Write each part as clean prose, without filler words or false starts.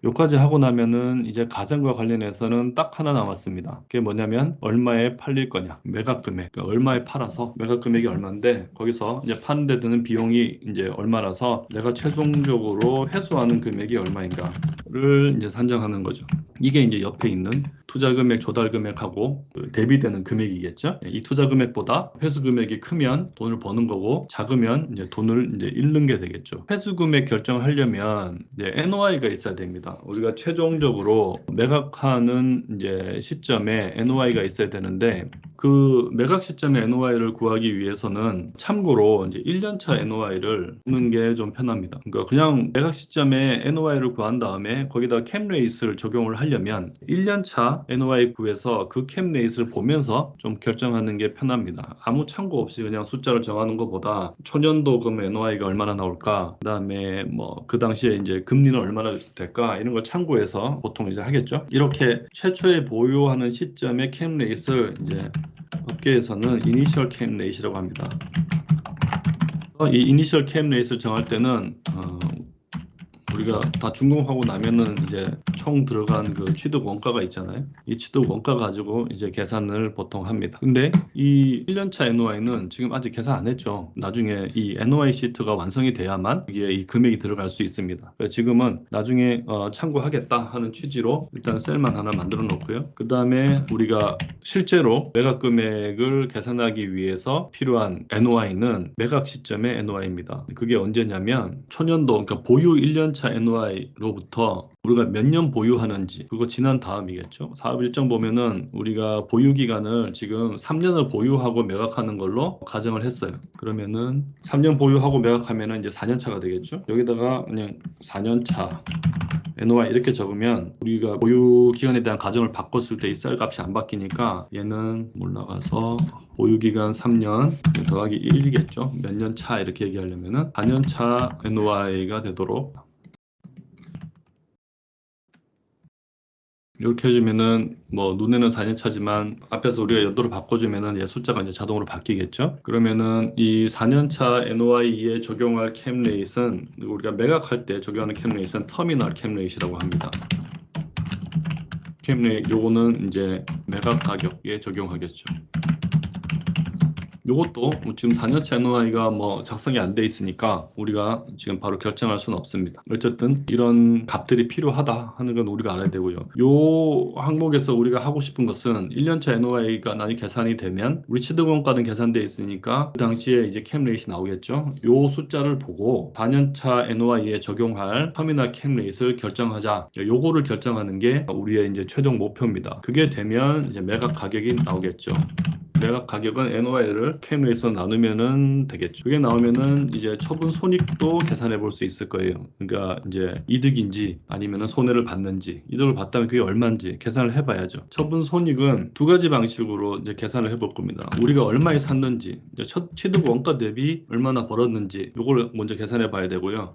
요까지 하고 나면은 이제 가정과 관련해서는 딱 하나 남았습니다. 그게 뭐냐면 얼마에 팔릴 거냐, 매각 금액. 그러니까 얼마에 팔아서 매각 금액이 얼마인데 거기서 이제 파는 데 드는 비용이 이제 얼마라서 내가 최종적으로 회수하는 금액이 얼마인가를 이제 산정하는 거죠. 이게 이제 옆에 있는 투자 금액, 조달 금액하고 그 대비되는 금액이겠죠. 이 투자 금액보다 회수 금액이 크면 돈을 버는 거고 작으면 이제 돈을 이제 잃는 게 되겠죠. 회수 금액 결정하려면 이제 NOI가 있어야 됩니다. 우리가 최종적으로 매각하는 이제 시점에 NOI가 있어야 되는데 그 매각 시점의 NOI를 구하기 위해서는 참고로 이제 1년차 NOI를 보는 게 좀 편합니다. 그러니까 그냥 매각 시점에 NOI를 구한 다음에 거기다 캡 레이스를 적용을 하려면 1년차 NOI 구해서 그 캡 레이스를 보면서 좀 결정하는 게 편합니다. 아무 참고 없이 그냥 숫자를 정하는 것보다 초년도금 NOI가 얼마나 나올까, 그다음에 뭐 그 당시에 이제 금리는 얼마나 될까 이런 걸 참고해서 보통 이제 하겠죠. 이렇게 최초에 보유하는 시점의 캡 레이스를 이제 업계에서는 이니셜 캡 레이스라고 합니다. 이 이니셜 캡 레이스를 정할 때는 우리가 다 준공하고 나면은 이제 총 들어간 그 취득 원가가 있잖아요. 이 취득 원가 가지고 이제 계산을 보통 합니다. 근데 이 1년차 NOI는 지금 아직 계산 안 했죠. 나중에 이 NOI 시트가 완성이 돼야만 이게 이 금액이 들어갈 수 있습니다. 그래서 지금은 나중에 참고하겠다 하는 취지로 일단 셀만 하나 만들어 놓고요. 그 다음에 우리가 실제로 매각 금액을 계산하기 위해서 필요한 NOI는 매각 시점의 NOI입니다. 그게 언제냐면 초년도, 그러니까 보유 1년차 NOI로부터 우리가 몇 년 보유하는지 그거 지난 다음이겠죠. 사업 일정 보면은 우리가 보유 기간을 지금 3년을 보유하고 매각하는 걸로 가정을 했어요. 그러면은 3년 보유하고 매각하면은 이제 4년 차가 되겠죠. 여기다가 그냥 4년 차 NOI 이렇게 적으면 우리가 보유 기간에 대한 가정을 바꿨을 때 이 셀 값이 안 바뀌니까 얘는 올라가서 보유 기간 3년 더하기 1이겠죠. 몇 년 차 이렇게 얘기하려면은 4년 차 NOI가 되도록 이렇게 해주면은 뭐 눈에는 4년 차지만 앞에서 우리가 연도를 바꿔주면은 얘 숫자가 이제 자동으로 바뀌겠죠. 그러면은 이 4년 차 NOI에 적용할 캡 레이트는 우리가 매각할 때 적용하는 캡 레이트는 터미널 캡 레이트라고 합니다. 캡 레이트 요거는 이제 매각 가격에 적용하겠죠. 요것도 지금 4년치 NOI가 뭐 작성이 안 돼 있으니까 우리가 지금 바로 결정할 수는 없습니다. 어쨌든 이런 값들이 필요하다 하는 건 우리가 알아야 되고요. 요 항목에서 우리가 하고 싶은 것은 1년차 NOI가 나중에 계산이 되면 우리 취득원가는 계산돼 있으니까 그 당시에 이제 캡 레이트이 나오겠죠. 요 숫자를 보고 4년차 NOI에 적용할 터미널 캡 레이트를 결정하자. 요거를 결정하는 게 우리의 이제 최종 목표입니다. 그게 되면 이제 매각 가격이 나오겠죠. 매각 가격은 NOI를 캡에서 나누면은 되겠죠. 그게 나오면은 이제 처분 손익도 계산해 볼 수 있을 거예요. 그러니까 이제 이득인지 아니면은 손해를 봤는지, 이득을 봤다면 그게 얼마인지 계산을 해봐야죠. 처분 손익은 두 가지 방식으로 이제 계산을 해볼 겁니다. 우리가 얼마에 샀는지, 이제 첫 취득 원가 대비 얼마나 벌었는지 이걸 먼저 계산해 봐야 되고요.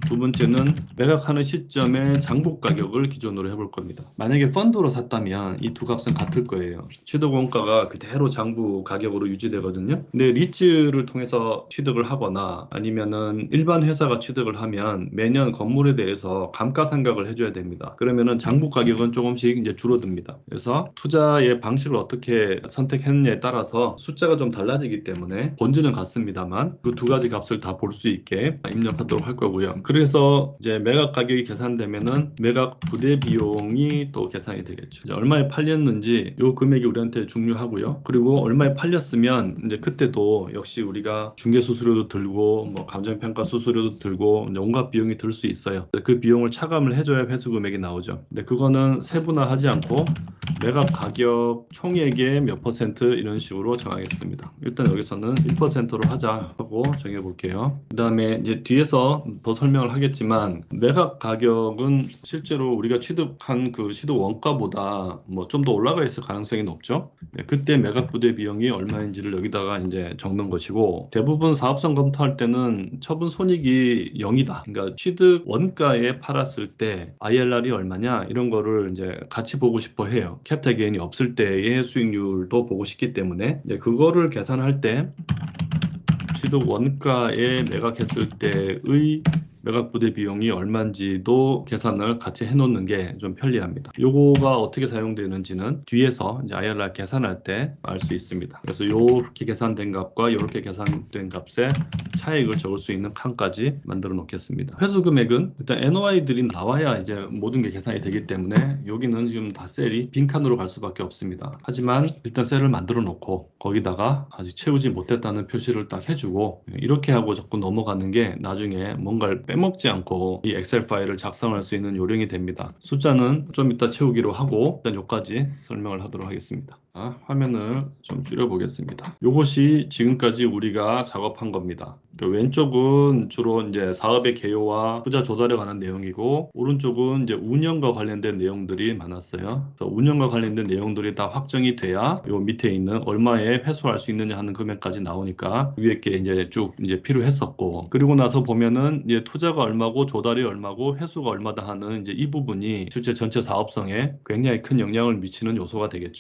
두 번째는 매각하는 시점의 장부 가격을 기준으로 해볼 겁니다. 만약에 펀드로 샀다면 이 두 값은 같을 거예요. 취득 원가가 그대로 장부 가격으로 유지되거든요. 근데 리츠를 통해서 취득을 하거나 아니면은 일반 회사가 취득을 하면 매년 건물에 대해서 감가상각을 해줘야 됩니다. 그러면은 장부 가격은 조금씩 이제 줄어듭니다. 그래서 투자의 방식을 어떻게 선택했느냐에 따라서 숫자가 좀 달라지기 때문에 본질은 같습니다만 그 두 가지 값을 다 볼 수 있게 입력하도록 할 거고요. 그래서 이제 매각 가격이 계산되면은 매각 부대 비용이 또 계산이 되겠죠. 이제 얼마에 팔렸는지 요 금액이 우리한테 중요하고요. 그리고 얼마에 팔렸으면 이제 그때도 역시 우리가 중개 수수료도 들고 뭐 감정평가 수수료도 들고 이제 온갖 비용이 들 수 있어요. 그 비용을 차감을 해줘야 회수 금액이 나오죠. 근데 그거는 세분화하지 않고 매각 가격 총액의 몇 퍼센트 이런 식으로 정하겠습니다. 일단 여기서는 1%로 하자 하고 정해 볼게요. 그 다음에 이제 뒤에서 더 설명을 하겠지만 매각 가격은 실제로 우리가 취득한 그 취득 원가보다 뭐 좀 더 올라가 있을 가능성이 높죠. 네, 그때 매각 부대 비용이 얼마인지를 여기다가 이제 적는 것이고 대부분 사업성 검토할 때는 처분 손익이 0이다. 그러니까 취득 원가에 팔았을 때 IRR이 얼마냐 이런 거를 이제 같이 보고 싶어 해요. 캐피탈 게인이 없을 때의 수익률도 보고 싶기 때문에 이제 그거를 계산할 때 취득 원가에 매각했을 때의 매각 부대 비용이 얼마인지도 계산을 같이 해놓는 게 좀 편리합니다. 요거가 어떻게 사용되는지는 뒤에서 이제 IRR 계산할 때 알 수 있습니다. 그래서 요렇게 계산된 값과 요렇게 계산된 값의 차익을 적을 수 있는 칸까지 만들어 놓겠습니다. 회수 금액은 일단 NOI들이 나와야 이제 모든 게 계산이 되기 때문에 여기는 지금 다 셀이 빈칸으로 갈 수밖에 없습니다. 하지만 일단 셀을 만들어 놓고 거기다가 아직 채우지 못했다는 표시를 딱 해주고 이렇게 하고 자꾸 넘어가는 게 나중에 뭔가를 빼먹지 않고 이 엑셀 파일을 작성할 수 있는 요령이 됩니다. 숫자는 좀 이따 채우기로 하고 일단 여기까지 설명을 하도록 하겠습니다. 화면을 좀 줄여보겠습니다. 이것이 지금까지 우리가 작업한 겁니다. 왼쪽은 주로 이제 사업의 개요와 투자 조달에 관한 내용이고 오른쪽은 이제 운영과 관련된 내용들이 많았어요. 그래서 운영과 관련된 내용들이 다 확정이 돼야 요 밑에 있는 얼마에 회수할 수 있느냐 하는 금액까지 나오니까 위에 게 이제 쭉 이제 필요했었고 그리고 나서 보면은 이제 투자가 얼마고 조달이 얼마고 회수가 얼마다 하는 이제 이 부분이 실제 전체 사업성에 굉장히 큰 영향을 미치는 요소가 되겠죠.